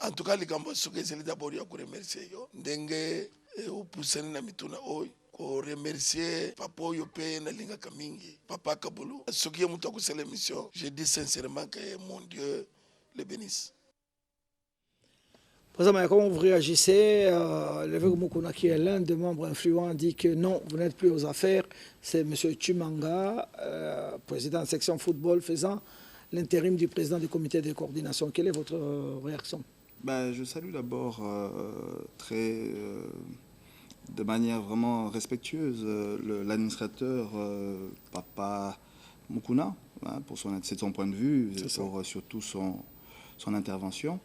En tout cas, les Gambos sont d'abord à remercier. Ndenge au poussé na mituna oi. Ko remercier papa Yope na linga kamingi. Papa Kabulu. Ce qui est mon temps c'est l'émission. Je dis sincèrement que mon Dieu le bénisse. Président, comment vous réagissez l'évêque Mukuna, qui est l'un des membres influents, dit que non, vous n'êtes plus aux affaires. C'est M. Chimanga, président de section football, faisant l'intérim du président du comité de coordination. Quelle est votre réaction? Je salue d'abord de manière vraiment respectueuse l'administrateur Papa Mukuna, c'est son point de vue, pour surtout son intervention.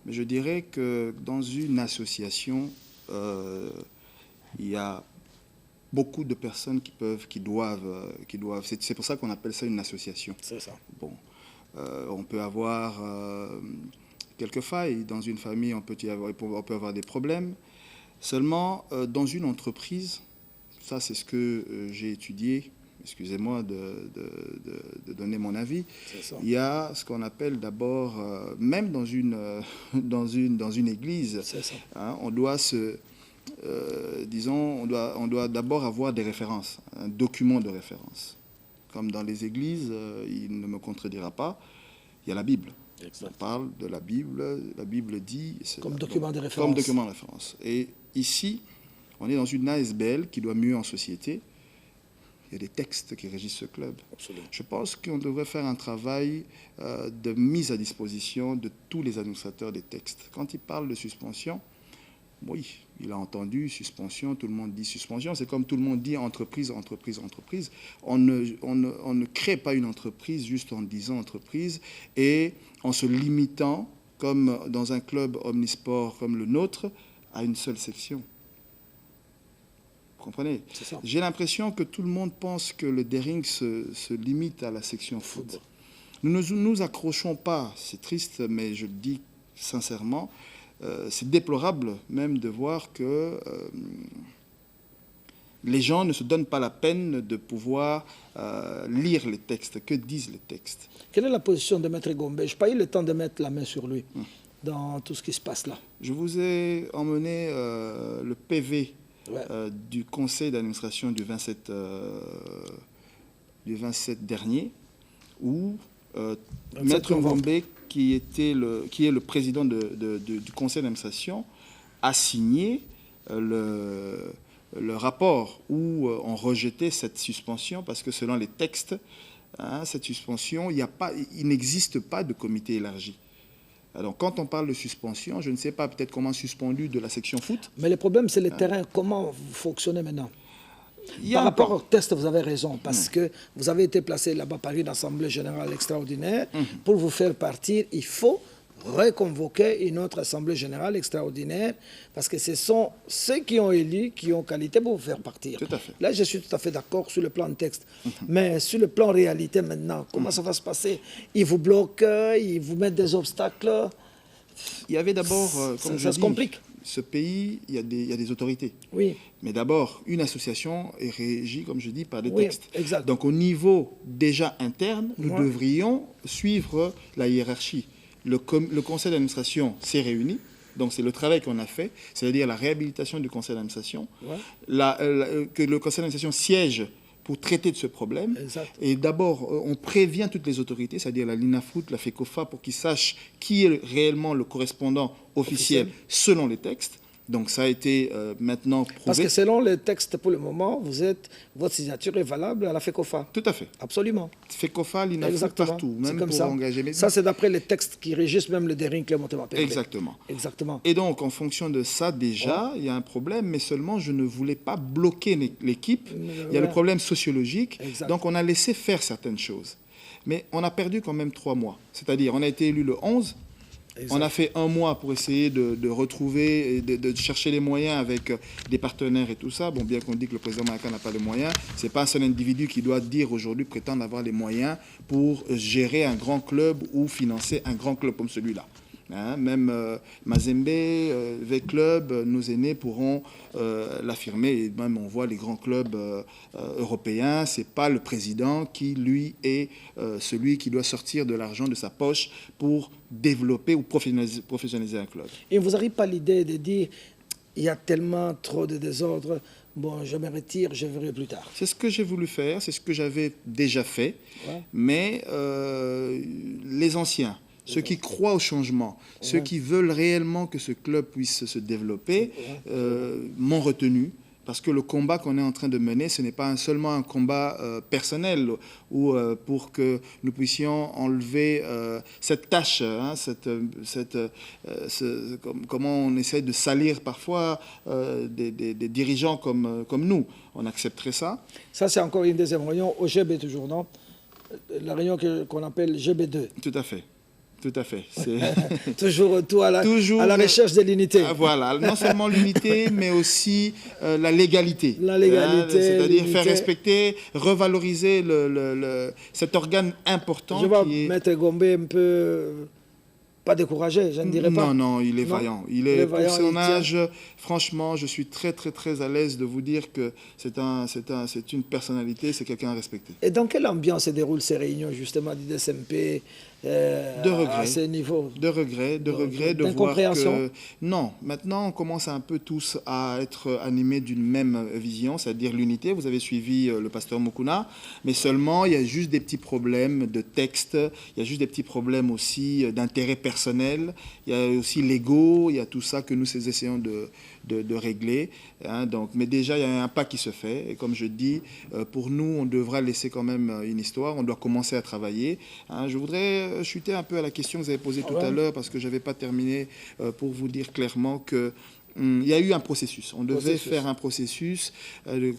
Mais je dirais que dans une association, il y a beaucoup de personnes qui doivent. C'est pour ça qu'on appelle ça une association. C'est ça. Bon, on peut avoir quelques failles dans une famille, on peut avoir des problèmes. Seulement, dans une entreprise, ça c'est ce que j'ai étudié. Excusez-moi de donner mon avis. Il y a ce qu'on appelle d'abord, même dans une église, hein, on doit on doit d'abord avoir des références, un document de référence. Comme dans les églises, il ne me contredira pas, il y a la Bible. Exact. On parle de la Bible dit... Comme document de référence. Comme document de référence. Et ici, on est dans une ASBL qui doit mieux en société. Il y a des textes qui régissent ce club. Absolument. Je pense qu'on devrait faire un travail de mise à disposition de tous les administrateurs des textes. Quand ils parlent de suspension, oui, il a entendu suspension, tout le monde dit suspension. C'est comme tout le monde dit entreprise, entreprise, entreprise. On ne crée pas une entreprise juste en disant entreprise et en se limitant, comme dans un club omnisport comme le nôtre, à une seule section. Vous comprenez? J'ai l'impression que tout le monde pense que le daring se limite à la section foot. Nous ne nous accrochons pas, c'est triste, mais je le dis sincèrement, c'est déplorable même de voir que les gens ne se donnent pas la peine de pouvoir lire les textes. Que disent les textes? Quelle est la position de Maître Gombe? Je n'ai pas eu le temps de mettre la main sur lui dans tout ce qui se passe là. Je vous ai emmené le PV du conseil d'administration du 27 dernier, où Maître Ngombe, qui est le président du conseil d'administration, a signé le rapport où on rejetait cette suspension parce que selon les textes, hein, cette suspension, il n'existe pas de comité élargi. Alors, quand on parle de suspension, je ne sais pas, peut-être comment suspendu de la section foot. Mais le problème, c'est le terrain. Comment vous fonctionnez maintenant? Par rapport au test, vous avez raison, parce que vous avez été placé là-bas par une assemblée générale extraordinaire. Pour vous faire partir, il faut reconvoquer une autre assemblée générale extraordinaire, parce que ce sont ceux qui ont élu, qui ont qualité pour vous faire partir. Tout à fait. Là, je suis tout à fait d'accord sur le plan de texte. Mais sur le plan réalité maintenant, comment ça va se passer? Ils vous bloquent, ils vous mettent des obstacles. Il y avait d'abord, comme je dis, se complique. Ce pays, il y a des autorités. Oui. Mais d'abord, une association est régie, comme je dis, par des textes. Exact. Donc, au niveau déjà interne, nous devrions suivre la hiérarchie. Le conseil d'administration s'est réuni, donc c'est le travail qu'on a fait, c'est-à-dire la réhabilitation du conseil d'administration, que le conseil d'administration siège pour traiter de ce problème. Exact. Et d'abord, on prévient toutes les autorités, c'est-à-dire la LINAFOOT, la FECOFA, pour qu'ils sachent qui est réellement le correspondant officiel selon les textes. Donc ça a été maintenant prouvé. Parce que selon les textes pour le moment, votre signature est valable à la FECOFA. Tout à fait. Absolument. FECOFA, l'INAFOOT, partout, même comme pour ça. engager... Ça, c'est d'après les textes qui régissent même le daring Clément-Thomas. Exactement. Exactement. Et donc, en fonction de ça, déjà, il y a un problème, mais seulement, je ne voulais pas bloquer l'équipe. Il y a le problème sociologique. Exact. Donc, on a laissé faire certaines choses. Mais on a perdu quand même 3 mois. C'est-à-dire, on a été élu le 11. Exact. On a fait 1 mois pour essayer de retrouver, de chercher les moyens avec des partenaires et tout ça. Bon, bien qu'on dit que le président Mahakan n'a pas de moyens, ce n'est pas un seul individu qui doit dire aujourd'hui, prétendre avoir les moyens pour gérer un grand club ou financer un grand club comme celui-là. Hein, même Mazembe, V-Club, nos aînés pourront l'affirmer. Et même on voit les grands clubs européens, ce n'est pas le président qui, lui, est celui qui doit sortir de l'argent de sa poche pour développer ou professionnaliser un club. Et vous n'arrive pas l'idée de dire, il y a tellement trop de désordre, bon, je me retire, je verrai plus tard. C'est ce que j'ai voulu faire, c'est ce que j'avais déjà fait, mais les anciens, ceux qui croient au changement, ceux qui veulent réellement que ce club puisse se développer, m'ont retenu. Parce que le combat qu'on est en train de mener, ce n'est pas seulement un combat personnel ou pour que nous puissions enlever cette tâche, hein, comment on essaie de salir parfois des dirigeants comme nous. On accepterait ça. Ça, c'est encore une deuxième réunion au GB toujours, non? La réunion qu'on appelle GB2. Tout à fait. Tout à fait. Toujours à la recherche de l'unité. Voilà, non seulement l'unité, mais aussi la légalité. La légalité. C'est-à-dire faire respecter, revaloriser cet organe important. Je vois Maître Gombe un peu pas découragé, je ne dirais pas. Non, il est vaillant. Il est pour son âge, franchement, je suis très, très, très à l'aise de vous dire que c'est une personnalité, c'est quelqu'un à respecter. Et dans quelle ambiance se déroulent ces réunions, justement, du DSMP de regret, à ce niveau? De regret, de voir que... Non, maintenant, on commence un peu tous à être animés d'une même vision, c'est-à-dire l'unité. Vous avez suivi le pasteur Mukuna, mais seulement, il y a juste des petits problèmes de texte, il y a juste des petits problèmes aussi d'intérêt personnel, il y a aussi l'ego, il y a tout ça que nous essayons de régler. Hein, donc, mais déjà, il y a un pas qui se fait. Et comme je dis, pour nous, on devra laisser quand même une histoire. On doit commencer à travailler. Hein, je voudrais chuter un peu à la question que vous avez posée tout à l'heure, parce que je n'avais pas terminé pour vous dire clairement que il y a eu un processus. On devait faire un processus.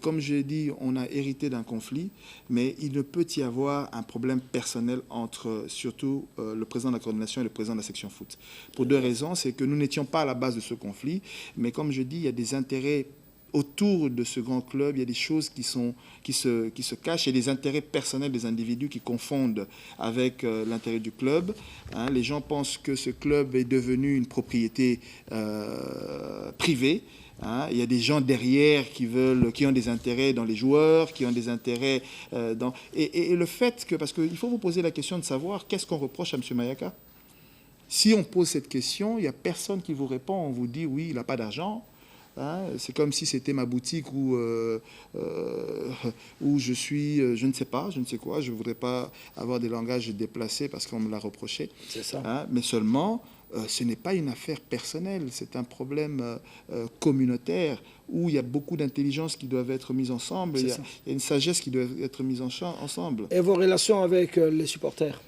Comme j'ai dit, on a hérité d'un conflit, mais il ne peut y avoir un problème personnel entre surtout le président de la coordination et le président de la section foot. Pour deux raisons. C'est que nous n'étions pas à la base de ce conflit, mais comme je dis, il y a des intérêts autour de ce grand club, il y a des choses qui se cachent, et des intérêts personnels des individus qui confondent avec l'intérêt du club. Hein, les gens pensent que ce club est devenu une propriété privée. Hein, il y a des gens derrière qui ont des intérêts dans les joueurs, qui ont des intérêts dans... Et le fait que... Parce qu'il faut vous poser la question de savoir qu'est-ce qu'on reproche à M. Mayaka. Si on pose cette question, il n'y a personne qui vous répond. On vous dit, oui, il n'a pas d'argent. Hein, c'est comme si c'était ma boutique où je suis, je ne sais pas, je ne sais quoi. Je ne voudrais pas avoir des langages déplacés parce qu'on me l'a reproché. C'est ça. Hein, mais seulement, ce n'est pas une affaire personnelle, c'est un problème communautaire où il y a beaucoup d'intelligence qui doivent être mises ensemble, il y a une sagesse qui doit être mise ensemble. Et vos relations avec les supporters?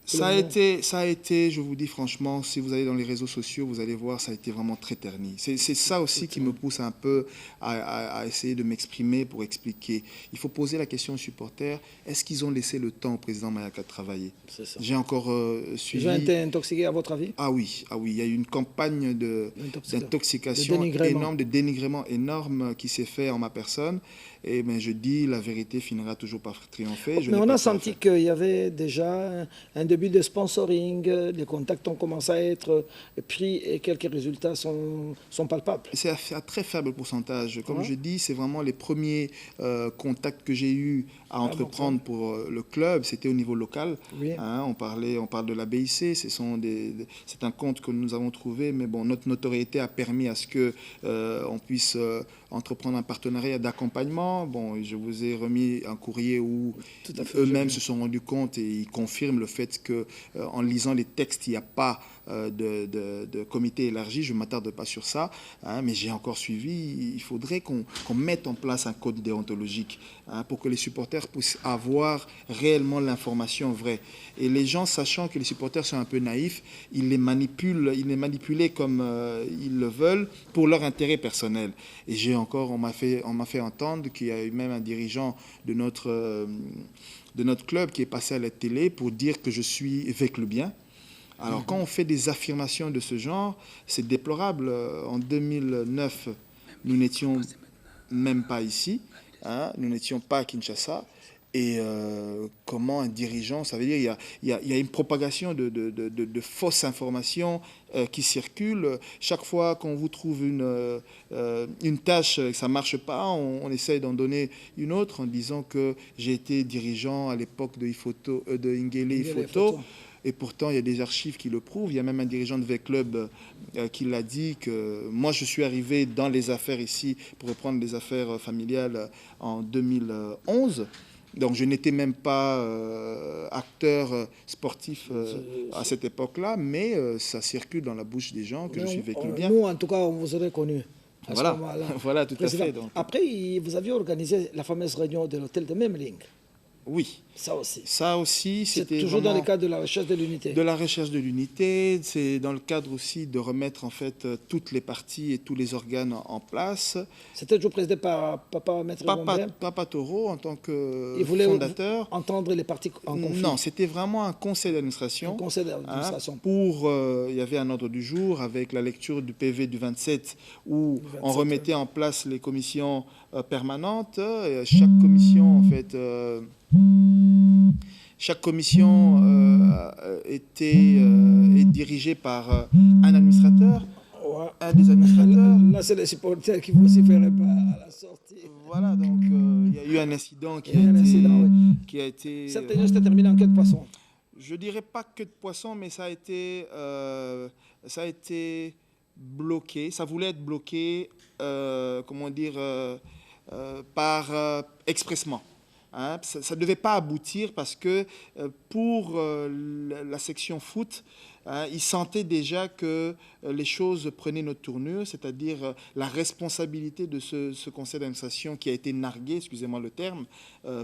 Ça a été, je vous dis franchement, si vous allez dans les réseaux sociaux, vous allez voir, ça a été vraiment très terni. C'est ça aussi qui me pousse un peu à essayer de m'exprimer pour expliquer. Il faut poser la question aux supporters, est-ce qu'ils ont laissé le temps au président Mayaka de travailler? J'ai encore suivi... Ils ont été intoxiqués à votre avis? Ah oui, il y a eu une campagne d'intoxication énorme, de dénigrement énorme qui s'est fait en ma personne. Et ben, je dis, la vérité finira toujours par triompher. Mais on a senti qu'il y avait déjà un début de sponsoring, les contacts ont commencé à être pris et quelques résultats sont palpables. C'est à très faible pourcentage. Comme je dis, c'est vraiment les premiers contacts que j'ai eus à entreprendre pour le club. C'était au niveau local. Oui. Hein, on parle de la BIC, c'est un compte que nous avons trouvé, mais bon, notre notoriété a permis à ce qu'on puisse entreprendre un partenariat d'accompagnement. Bon, je vous ai remis un courrier où eux-mêmes se sont rendus compte et ils confirment le fait qu'en lisant les textes, il n'y a pas de comité élargi. Je ne m'attarde pas sur ça, hein, mais j'ai encore suivi. Il faudrait qu'on mette en place un code déontologique, hein, pour que les supporters puissent avoir réellement l'information vraie. Et les gens, sachant que les supporters sont un peu naïfs, ils les manipulent comme ils le veulent pour leur intérêt personnel. Et on m'a fait entendre qu'il y a eu même un dirigeant de notre club qui est passé à la télé pour dire que je suis avec le bien. Alors, quand on fait des affirmations de ce genre, c'est déplorable. En 2009, nous n'étions même pas ici, hein, nous n'étions pas à Kinshasa. Et comment un dirigeant, ça veut dire il y a une propagation de fausses informations qui circulent. Chaque fois qu'on vous trouve une tâche, ça ne marche pas, on essaye d'en donner une autre en disant que j'ai été dirigeant à l'époque de Ingele Ifoto. Et pourtant, il y a des archives qui le prouvent. Il y a même un dirigeant de V-Club qui l'a dit que moi, je suis arrivé dans les affaires ici, pour reprendre les affaires familiales, en 2011. Donc, je n'étais même pas acteur sportif à cette époque-là, mais ça circule dans la bouche des gens que je suis vécu bien. Nous, en tout cas, on vous aurait connu. Voilà, voilà, tout à fait. Donc. Après, vous aviez organisé la fameuse réunion de l'hôtel de Memling. Oui. Ça aussi. Ça aussi, c'était toujours dans le cadre de la recherche de l'unité. De la recherche de l'unité, c'est dans le cadre aussi de remettre en fait toutes les parties et tous les organes en place. C'était toujours présidé par Papa Maître Papa Toro en tant que Il voulait fondateur. Entendre les parties en conflit. Non, c'était vraiment un conseil d'administration. Un conseil d'administration. Il y avait un ordre du jour avec la lecture du PV du 27 où on remettait en place les commissions permanentes. Et chaque commission en fait. Chaque commission est dirigée par un administrateur, un des administrateurs. Là, c'est les supporters qui vont aussi faire un pas à la sortie. Voilà, donc il y a eu un incident qui a été... Cette réunion s'était terminée en queue de poisson. Je dirais pas queue de poisson, mais ça a été bloqué. Ça voulait être bloqué, comment dire, par expressement. Hein, ça ne devait pas aboutir parce que pour la section foot, ils sentaient déjà que les choses prenaient notre tournure, c'est-à-dire la responsabilité de ce conseil d'administration qui a été nargué, excusez-moi le terme,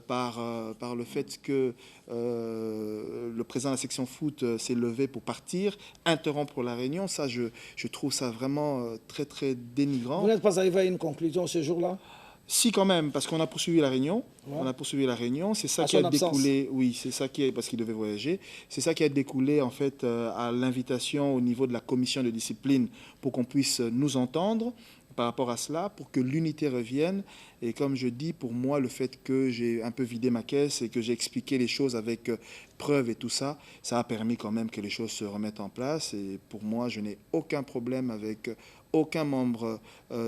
par le fait que le président de la section foot s'est levé pour partir, interrompre la réunion. Ça, je trouve ça vraiment très, très dénigrant. Vous n'êtes pas arrivé à une conclusion ce jour-là ? Si, quand même, parce qu'on a poursuivi la réunion. Ouais. On a poursuivi la réunion. C'est ça qui a découlé. Oui, c'est ça qui est parce qu'il devait voyager. C'est ça qui a découlé en fait à l'invitation au niveau de la commission de discipline pour qu'on puisse nous entendre par rapport à cela, pour que l'unité revienne. Et comme je dis, pour moi, le fait que j'ai un peu vidé ma caisse et que j'ai expliqué les choses avec preuves et tout ça, ça a permis quand même que les choses se remettent en place. Et pour moi, je n'ai aucun problème avec aucun membre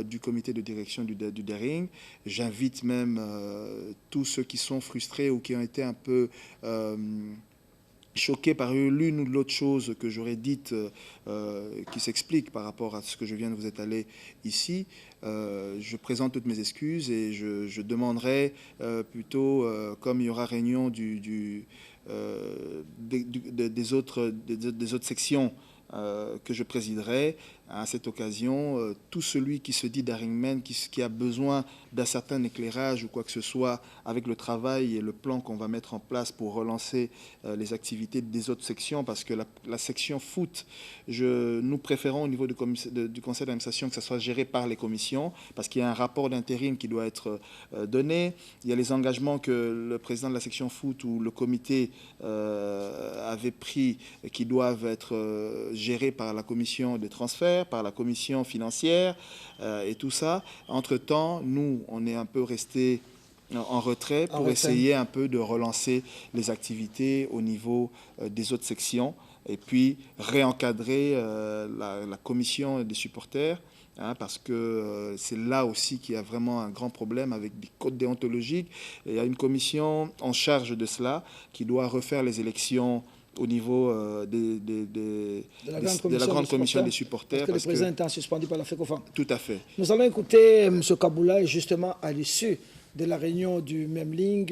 du comité de direction du Daring. J'invite même tous ceux qui sont frustrés ou qui ont été un peu choqués par l'une ou l'autre chose que j'aurais dite qui s'explique par rapport à ce que je viens de vous étaler ici. Je présente toutes mes excuses et je demanderai plutôt, comme il y aura réunion des autres sections que je présiderai, à cette occasion, tout celui qui se dit Daringman, qui a besoin d'un certain éclairage ou quoi que ce soit avec le travail et le plan qu'on va mettre en place pour relancer les activités des autres sections, parce que la section foot, nous préférons au niveau du conseil d'administration que ça soit géré par les commissions, parce qu'il y a un rapport d'intérim qui doit être donné. Il y a les engagements que le président de la section foot ou le comité avait pris et qui doivent être gérés par la commission des transferts, par la commission financière et tout ça. Entre-temps, nous, on est un peu restés en retrait pour essayer un peu de relancer les activités au niveau des autres sections et puis réencadrer la commission des supporters. Parce que c'est là aussi qu'il y a vraiment un grand problème avec des codes déontologiques. Et il y a une commission en charge de cela qui doit refaire les élections au niveau de la grande commission des supporters. Parce que le président est suspendu par la FECOFAN. Tout à fait. Nous allons écouter M. Kaboulaye justement à l'issue de la réunion du Memling.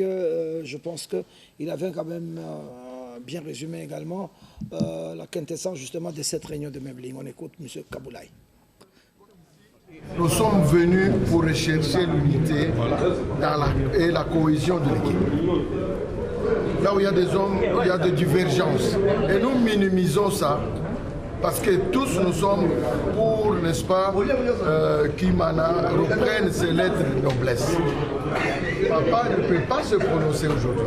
Je pense qu'il avait quand même bien résumé également la quintessence justement de cette réunion de Memling. On écoute M. Kaboulaye. Nous sommes venus pour rechercher l'unité et la cohésion de l'équipe. Là où il y a des hommes, il y a des divergences. Et nous minimisons ça parce que tous nous sommes pour, n'est-ce pas, qu'Imana reprenne ses lettres de noblesse. Papa ne peut pas se prononcer aujourd'hui.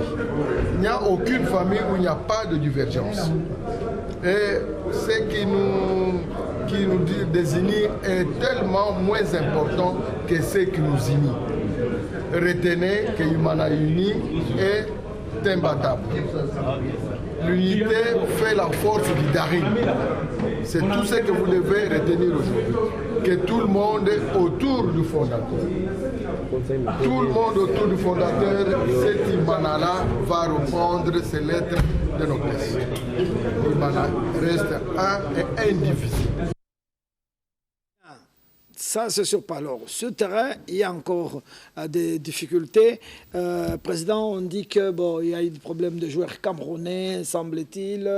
Il n'y a aucune famille où il n'y a pas de divergence. Et ce qui nous désigne est tellement moins important que ce qui nous unit. retenez que Imana uni est imbattable. L'unité fait la force du Daring. C'est tout ce que vous devez retenir aujourd'hui. Que tout le monde autour du fondateur, tout le monde autour du fondateur, cet Imana-là va reprendre ses lettres de noblesse. Imana reste un et indivisible. Ça, c'est sûr. Alors, sur le terrain, il y a encore des difficultés. Président, on dit que bon, il y a eu des problèmes de joueurs camerounais, semble-t-il.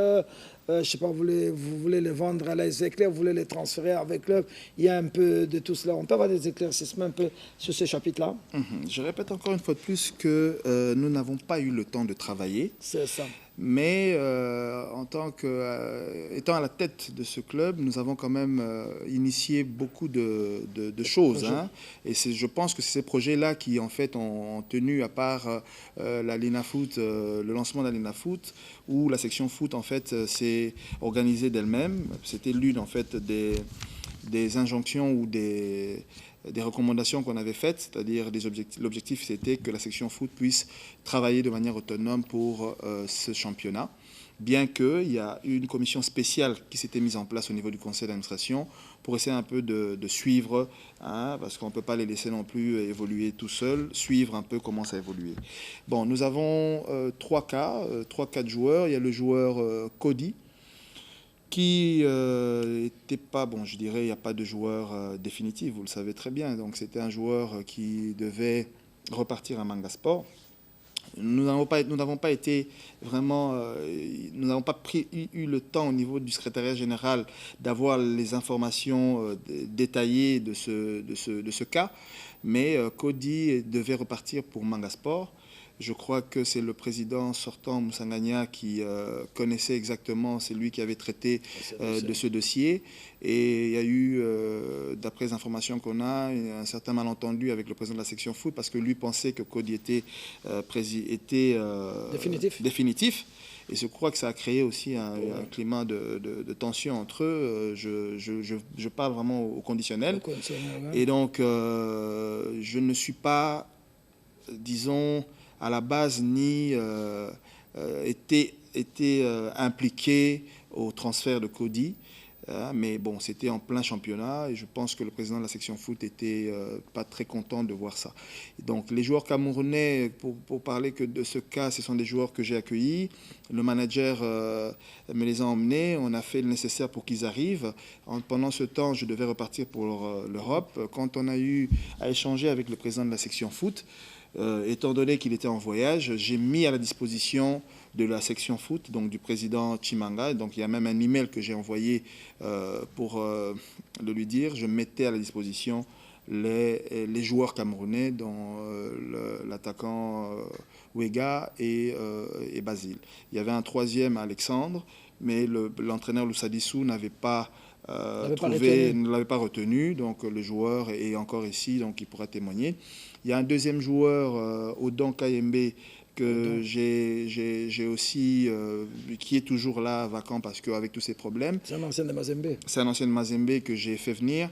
Je ne sais pas, vous voulez les vendre à l'AS Éclair, vous voulez les transférer avec club. Il y a un peu de tout cela. On peut avoir des éclaircissements un peu sur ce chapitre-là. Je répète encore une fois de plus que nous n'avons pas eu le temps de travailler. C'est ça. Mais en tant que, étant à la tête de ce club, nous avons quand même initié beaucoup de choses. Hein. Et je pense que c'est ces projets-là qui, en fait, ont tenu, à part la Lina Foot, le lancement de la Lina Foot, où la section foot, en fait, s'est organisée d'elle-même. C'était l'une, en fait, des injonctions ou des recommandations qu'on avait faites, c'est-à-dire l'objectif c'était que la section foot puisse travailler de manière autonome pour ce championnat, bien qu'il y a une commission spéciale qui s'était mise en place au niveau du conseil d'administration pour essayer un peu de suivre, hein, parce qu'on ne peut pas les laisser non plus évoluer tout seuls, suivre un peu comment ça a évolué. Bon, nous avons 3-4 joueurs. Il y a le joueur Cody, qui n'était pas, bon, je dirais, il n'y a pas de joueur définitif, vous le savez très bien. Donc, c'était un joueur qui devait repartir à Manga Sport. Nous n'avons pas été vraiment, nous n'avons pas eu le temps au niveau du secrétariat général d'avoir les informations détaillées de ce cas. Mais Cody devait repartir pour Manga Sport. Je crois que c'est le président sortant, Moussa Ngania, qui connaissait exactement, c'est lui qui avait traité de ce dossier. Et il y a eu, d'après les informations qu'on a, un certain malentendu avec le président de la section foot, parce que lui pensait que Cody était définitif. Et je crois que ça a créé aussi un climat de tension entre eux. Je parle vraiment au conditionnel. Et donc, je ne suis pas, disons, à la base, ni été impliqué au transfert de Cody. Mais bon, c'était en plein championnat et je pense que le président de la section foot était pas très content de voir ça. Donc les joueurs camerounais, pour parler que de ce cas, ce sont des joueurs que j'ai accueillis. Le manager me les a emmenés, on a fait le nécessaire pour qu'ils arrivent. Pendant ce temps, je devais repartir pour l'Europe. Quand on a eu à échanger avec le président de la section foot, étant donné qu'il était en voyage, j'ai mis à la disposition de la section foot, donc du président Chimanga. Donc il y a même un email que j'ai envoyé pour le lui dire. Je mettais à la disposition les joueurs camerounais, dont l'attaquant Wega et Basile. Il y avait un troisième, Alexandre, mais l'entraîneur Loussadissou ne l'avait pas retenu. Donc le joueur est encore ici, donc il pourra témoigner. Il y a un deuxième joueur, Odan Kayembe, que j'ai aussi, qui est toujours là, vacant, parce qu'avec tous ces problèmes. C'est un ancien de Mazembe. C'est un ancien de Mazembe que j'ai fait venir,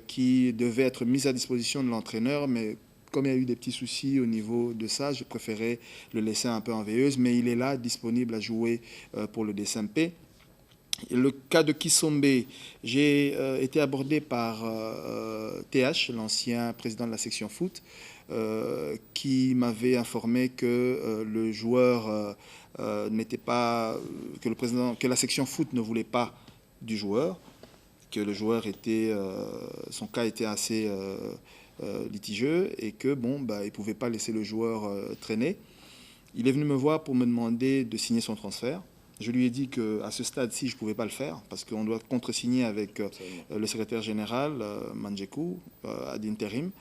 qui devait être mis à disposition de l'entraîneur, mais comme il y a eu des petits soucis au niveau de ça, je préférais le laisser un peu en veilleuse, mais il est là, disponible à jouer pour le DSMP. Le cas de Kisombe, j'ai été abordé par TH, l'ancien président de la section foot, qui m'avait informé que le joueur n'était pas, que la section foot ne voulait pas du joueur, que le joueur était, son cas était assez litigieux et que bon, il ne pouvait pas laisser le joueur traîner. Il est venu me voir pour me demander de signer son transfert. Je lui ai dit qu'à ce stade-ci, je ne pouvais pas le faire parce qu'on doit contre-signer avec le secrétaire général, Manjekou, ad interim.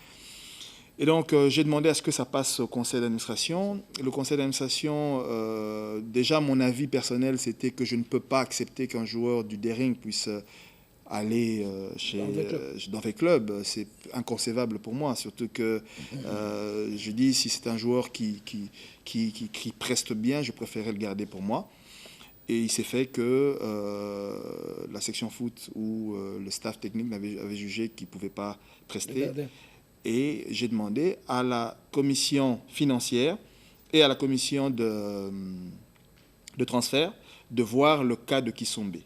Et donc, j'ai demandé à ce que ça passe au conseil d'administration. Le conseil d'administration, déjà, mon avis personnel, c'était que je ne peux pas accepter qu'un joueur du Daring puisse aller dans les clubs. C'est inconcevable pour moi, surtout que je dis, si c'est un joueur qui preste bien, je préférerais le garder pour moi. Et il s'est fait que la section foot ou le staff technique avait jugé qu'il ne pouvait pas prester. Et j'ai demandé à la commission financière et à la commission de transfert de voir le cas de Kisombe.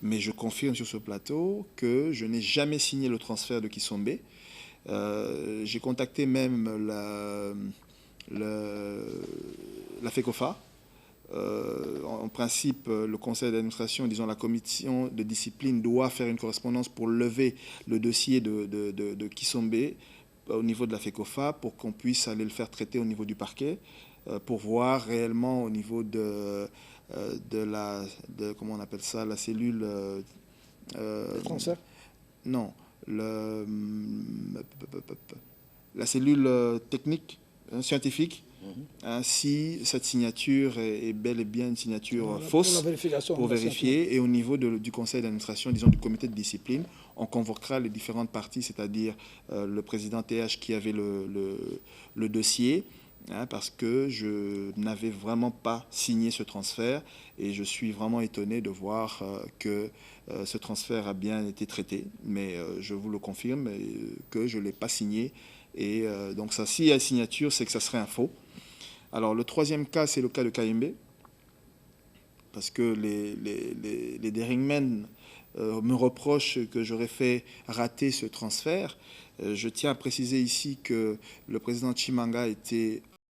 Mais je confirme sur ce plateau que je n'ai jamais signé le transfert de Kisombe. J'ai contacté même la FECOFA. En principe, le conseil d'administration, disons la commission de discipline, doit faire une correspondance pour lever le dossier de Kisombe au niveau de la FECOFA pour qu'on puisse aller le faire traiter au niveau du parquet, pour voir réellement au niveau comment on appelle ça, la cellule... Transfert? Non, la cellule technique, scientifique, si cette signature est bel et bien une signature fausse, pour vérifier. Et au niveau du conseil d'administration, disons du comité de discipline, on convoquera les différentes parties, c'est-à-dire le président TH qui avait le dossier, parce que je n'avais vraiment pas signé ce transfert et je suis vraiment étonné de voir que ce transfert a bien été traité, mais je vous le confirme que je ne l'ai pas signé. Et donc ça, s'il y a signature, c'est que ça serait un faux. Alors le troisième cas, c'est le cas de KMB, parce que les Deringmen me reprochent que j'aurais fait rater ce transfert. Je tiens à préciser ici que le président Chimanga était